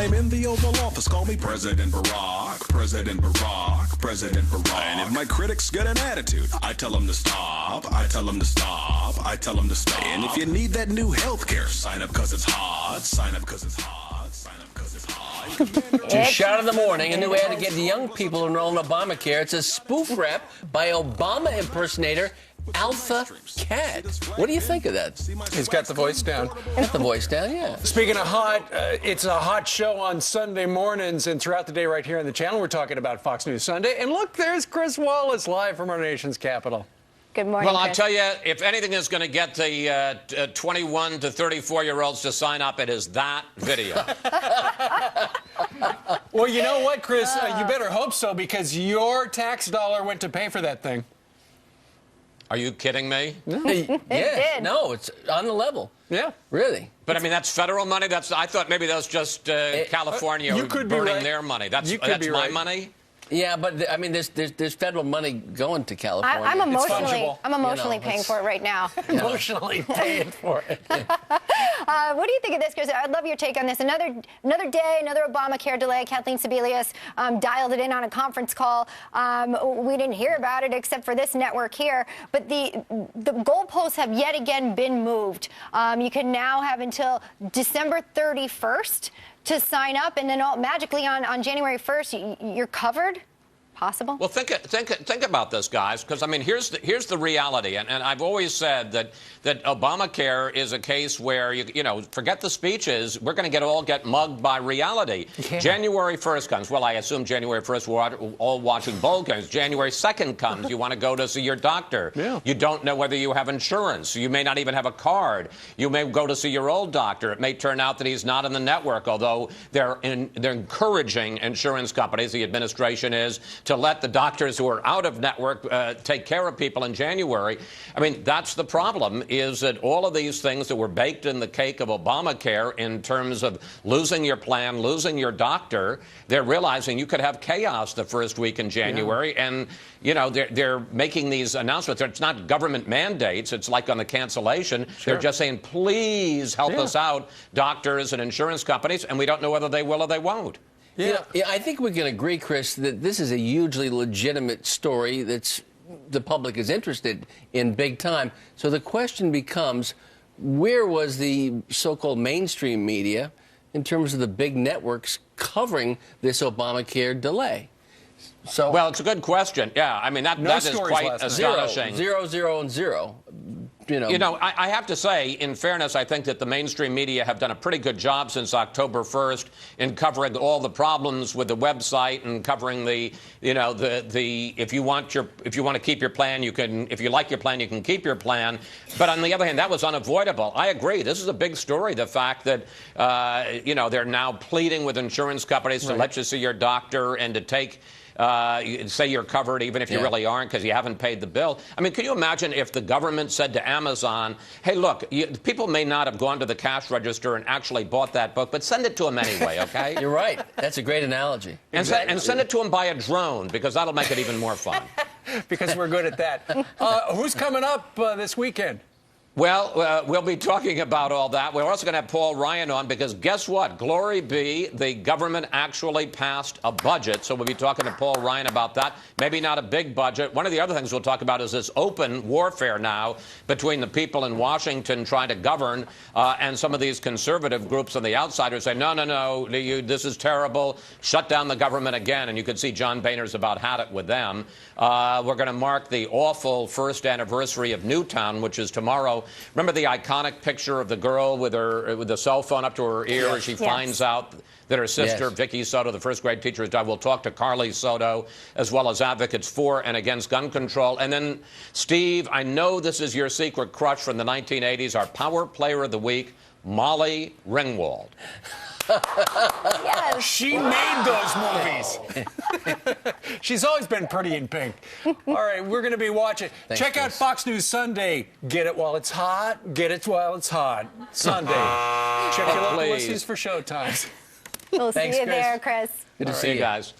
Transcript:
I'm in the Oval Office, call me President Barack, President Barack, President Barack. And if my critics get an attitude, I tell them to stop, I tell them to stop, I tell them to stop. And if you need that new health care, sign up cause it's hot, sign up cause it's hot, sign up cause it's hot. To Shot in the Morning, a new ad to get young people to enroll in Obamacare. It's a spoof rap by Obama impersonator Alpha Cat. What do you think of that? He's got the voice down. Got the voice down, yeah. Speaking of hot, it's a hot show on Sunday mornings and throughout the day right here on the channel. We're talking about Fox News Sunday. And look, there's Chris Wallace live from our nation's capital. Good morning, Well, I'll Chris. tell you, if anything is going to get the 21 to 34-year-olds to sign up, it is that video. Well, you know what, Chris? You better hope so, because your tax dollar went to pay for that thing. Are you kidding me? Yeah. did. No, it's on the level. Yeah. Really. But I mean, that's federal money. I thought maybe that was just California you could be burning right. their money. That's be my right. money. Yeah, but I mean, there's federal money going to California. I'm emotionally fungible. paying for it right now. Emotionally paying for it. What do you think of this, Chris? I'd love your take on this. Another day, another Obamacare delay. Kathleen Sebelius dialed it in on a conference call. We didn't hear about it except for this network here. But the goalposts have yet again been moved. You can now have until December 31st to sign up, and then magically on January 1st, you're covered. Possible? Well, think about this, guys, because I mean, here's the reality, and I've always said that Obamacare is a case where you know, forget the speeches, we're going to get mugged by reality. Yeah. January 1st comes. Well, I assume January 1st we're all watching bowl games. January 2nd comes. You want to go to see your doctor. Yeah. You don't know whether you have insurance. You may not even have a card. You may go to see your old doctor. It may turn out that he's not in the network, although they're encouraging insurance companies, the administration is, to let the doctors who are out of network take care of people in January. I mean, that's the problem, is that all of these things that were baked in the cake of Obamacare in terms of losing your plan, losing your doctor, they're realizing you could have chaos the first week in January. Yeah. And, you know, they're making these announcements. It's not government mandates. It's like on the cancellation. Sure. They're just saying, please help us out, doctors and insurance companies, and we don't know whether they will or they won't. Yeah, I think we can agree, Chris, that this is a hugely legitimate story that's the public is interested in big time. So the question becomes, where was the so-called mainstream media in terms of the big networks covering this Obamacare delay? So, well, it's a good question. Yeah, I mean, that is quite astonishing. 0, 0, and 0. You know, I have to say, in fairness, I think that the mainstream media have done a pretty good job since October 1st in covering all the problems with the website and covering the, you know, the if you want to keep your plan, you can. If you like your plan, you can keep your plan. But on the other hand, that was unavoidable. I agree. This is a big story. The fact that you know, they're now pleading with insurance companies to let you see your doctor and to take. Say you're covered even if you really aren't because you haven't paid the bill. I mean, can you imagine if the government said to Amazon, hey, look, people may not have gone to the cash register and actually bought that book, but send it to them anyway, okay? You're right. That's a great analogy. And send it to them by a drone, because that'll make it even more fun. Because we're good at that. Who's coming up this weekend? Well, we'll be talking about all that. We're also going to have Paul Ryan on because guess what? Glory be, the government actually passed a budget. So we'll be talking to Paul Ryan about that. Maybe not a big budget. One of the other things we'll talk about is this open warfare now between the people in Washington trying to govern and some of these conservative groups on the outside who say, no, this is terrible. Shut down the government again. And you can see John Boehner's about had it with them. We're going to mark the awful first anniversary of Newtown, which is tomorrow. Remember the iconic picture of the girl with the cell phone up to her ear as she finds out that her sister, Vicky Soto, the first grade teacher, has died. We'll talk to Carly Soto, as well as advocates for and against gun control. And then, Steve, I know this is your secret crush from the 1980s, our power player of the week, Molly Ringwald. Yes. She made those movies. She's always been pretty in pink. All right, we're going to be watching. Thanks, Check out Chris. Fox News Sunday. Get it while it's hot. Get it while it's hot. Sunday. Check your local listings for showtimes. We'll see you Chris. there, Chris. Good to see you guys.